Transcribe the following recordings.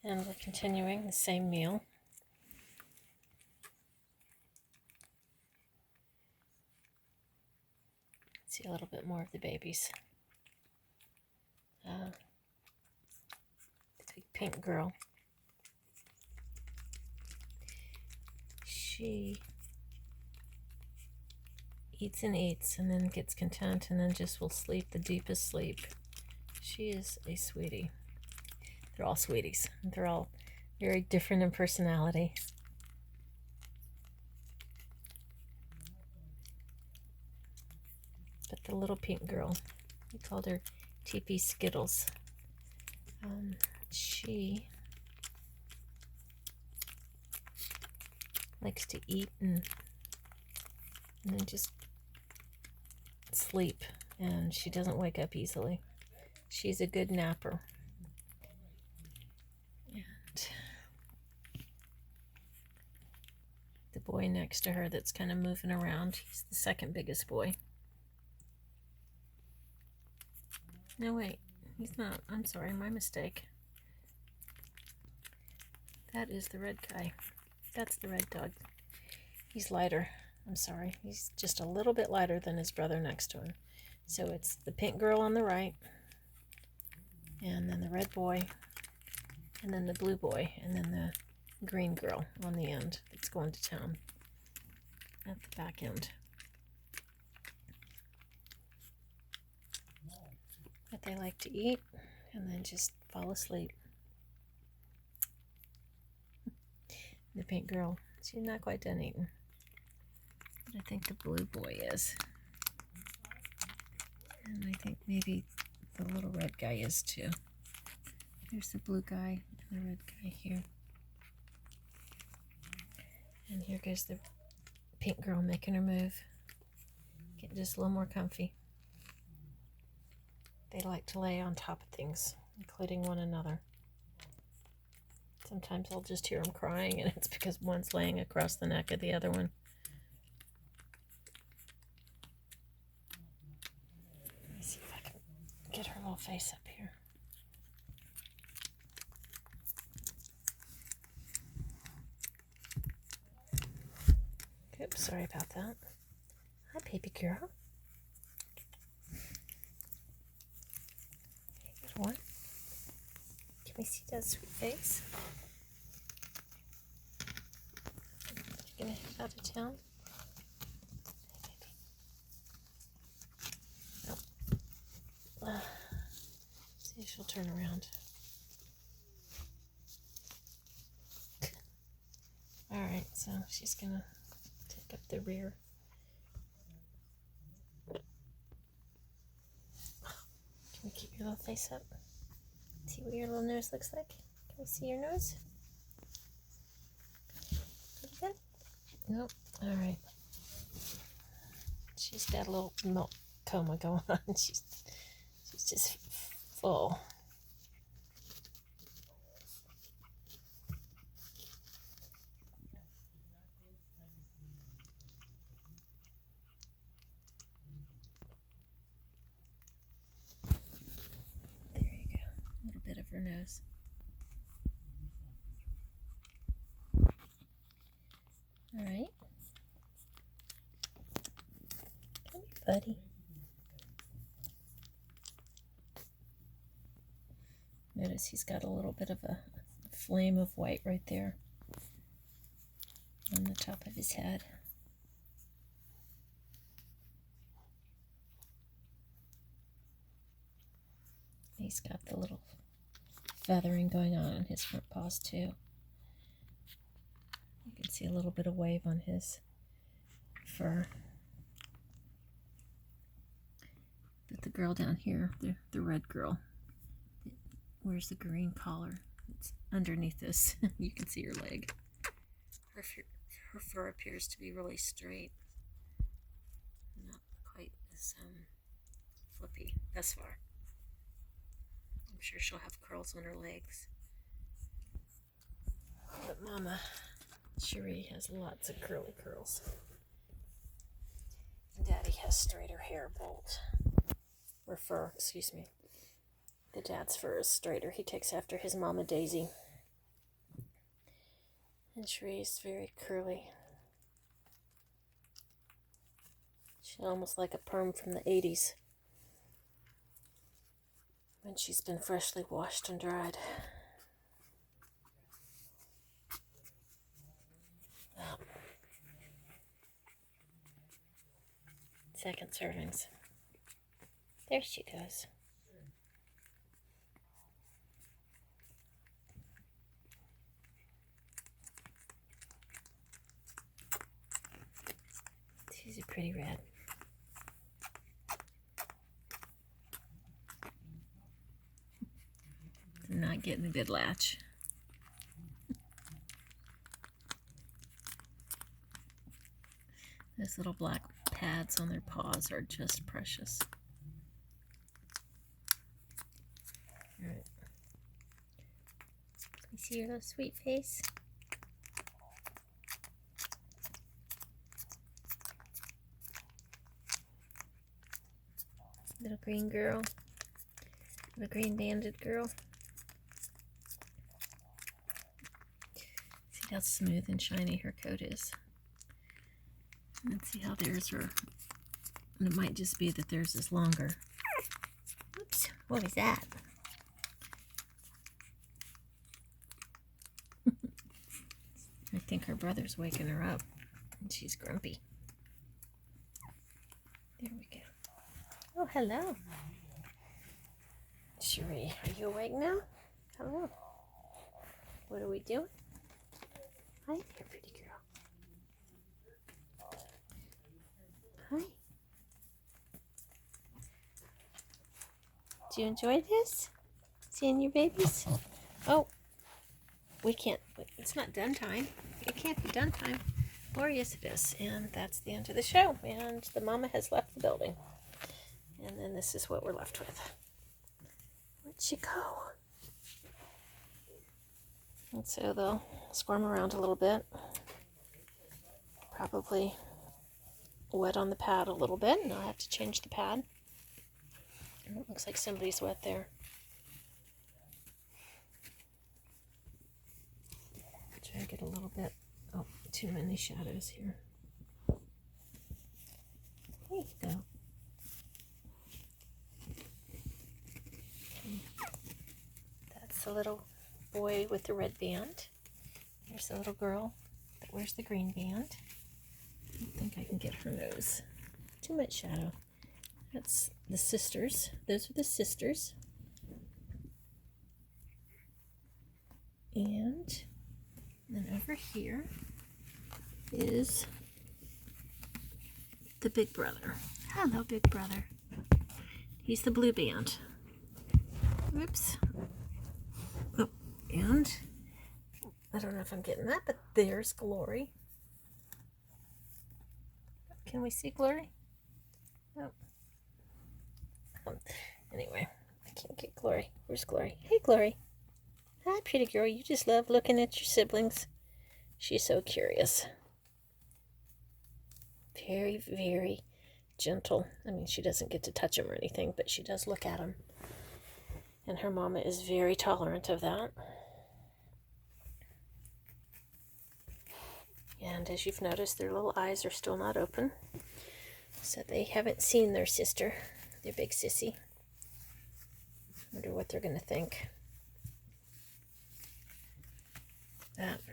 And we're continuing the same meal. See a little bit more of the babies. The big pink girl. She eats and eats and then gets content and then just will sleep the deepest sleep. She is a sweetie. They're all sweeties. They're all very different in personality. But the little pink girl, we called her TP Skittles. She likes to eat and then just sleep, and she doesn't wake up easily. She's a good napper. And the boy next to her that's kind of moving around, he's the second biggest boy. No, wait, he's not. I'm sorry, my mistake. That is the red guy. That's the red dog. He's lighter. I'm sorry. He's just a little bit lighter than his brother next to him. So it's the pink girl on the right, and then the red boy, and then the blue boy, and then the green girl on the end that's going to town at the back end. But they like to eat and then just fall asleep. The pink girl, she's not quite done eating. But I think the blue boy is. And I think maybe the little red guy is too. Here's the blue guy and the red guy here. And here goes the pink girl making her move. Getting just a little more comfy. They like to lay on top of things, including one another. Sometimes I'll just hear them crying, and it's because one's laying across the neck of the other one. Let me see if I can get her little face up here. Oops, sorry about that. Hi, baby girl. Good one. Can we see that sweet face? You're gonna head out of town? Hey, baby. Oh. See if she'll turn around. Alright, so she's gonna take up the rear. Can we keep your little face up? See what your little nose looks like? Can we see your nose? Pretty good? Nope. Alright. She's got a little milk coma going on. She's just full. There you go. A little bit of her nose. Alright. Come here, buddy. Notice he's got a little bit of a flame of white right there on the top of his head. He's got the little feathering going on his front paws too. You can see a little bit of wave on his fur. But the girl down here, the red girl, wears the green collar. It's underneath this. You can see her leg. Her fur appears to be really straight. Not quite as flippy thus far. I'm sure she'll have curls on her legs. But Mama Cherie has lots of curly curls. And Daddy has straighter hair, bolt. Or fur, excuse me. The dad's fur is straighter. He takes after his Mama Daisy. And Sheree's very curly. She's almost like a perm from the 80s when she's been freshly washed and dried. Oh. Second servings. There she goes. She's a pretty red. I'm not getting a good latch. Those little black pads on their paws are just precious. All right. Can you see your little sweet face? Little green girl. The green banded girl. See how smooth and shiny her coat is. Let's see how theirs are. And it might just be that theirs is longer. Oops, what was that? I think her brother's waking her up. And she's grumpy. There we go. Oh, hello. Sheree, are you awake now? Hello. What are we doing? Hi there, pretty girl. Hi. Do you enjoy this? Seeing your babies? Oh, we can't. It's not done time. It can't be done time. Or yes, it is. And that's the end of the show. And the mama has left the building. And then this is what we're left with. Where'd she go? And so they'll squirm around a little bit. Probably wet on the pad a little bit, and I'll have to change the pad. And it looks like somebody's wet there. Try to get a little bit, oh, too many shadows here. There you go. That's the little boy with the red band. Here's the little girl that wears the green band. I don't think I can get her nose. Too much shadow. That's the sisters. Those are the sisters. And then over here is the big brother. Hello, big brother. He's the blue band. Oops. Oh, and I don't know if I'm getting that, but there's Glory. Can we see Glory? Oh. Anyway, I can't get Glory. Where's Glory? Hey, Glory. Hi, pretty girl. You just love looking at your siblings. She's so curious. Very, very gentle. I mean, she doesn't get to touch them or anything, but she does look at them. And her mama is very tolerant of that. And as you've noticed, their little eyes are still not open. So they haven't seen their sister, their big sissy. Wonder what they're going to think.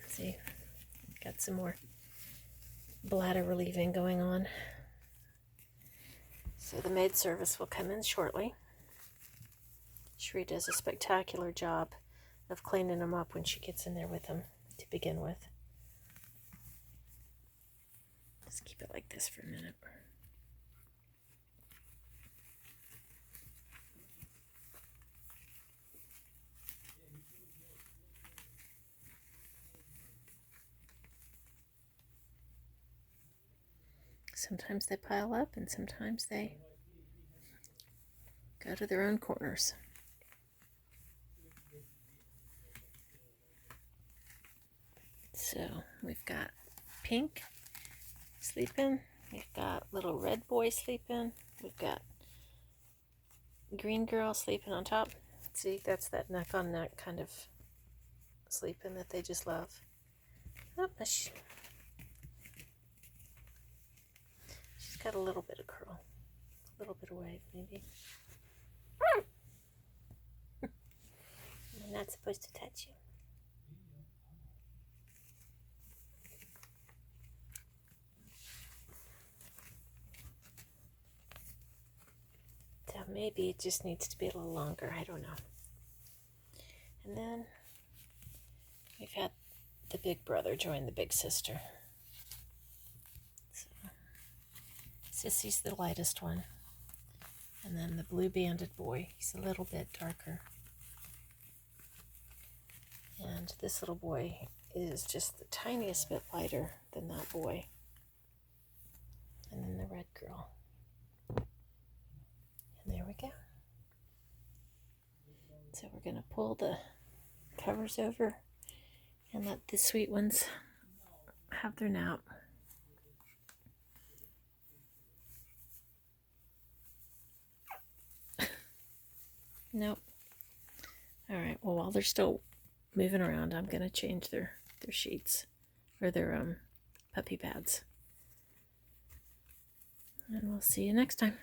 See, got some more bladder relieving going on. So the maid service will come in shortly. Sheree does a spectacular job of cleaning them up when she gets in there with them to begin with. Just keep it like this for a minute. Sometimes they pile up and sometimes they go to their own corners. So we've got Pink sleeping, we've got little red boy sleeping, we've got green girl sleeping on top. See, that's that neck on neck kind of sleeping that they just love. Oh, she's got a little bit of curl. A little bit of wave, maybe. I'm not supposed to touch you. So maybe it just needs to be a little longer. I don't know. And then we've had the big brother join the big sister. So Sissy's the lightest one. And then the blue banded boy, he's a little bit darker. And this little boy is just the tiniest bit lighter than that boy. And then the red girl. And there we go. So we're going to pull the covers over and let the sweet ones have their nap. Nope. All right, well, while they're still moving around, I'm going to change their sheets or their puppy pads. And we'll see you next time.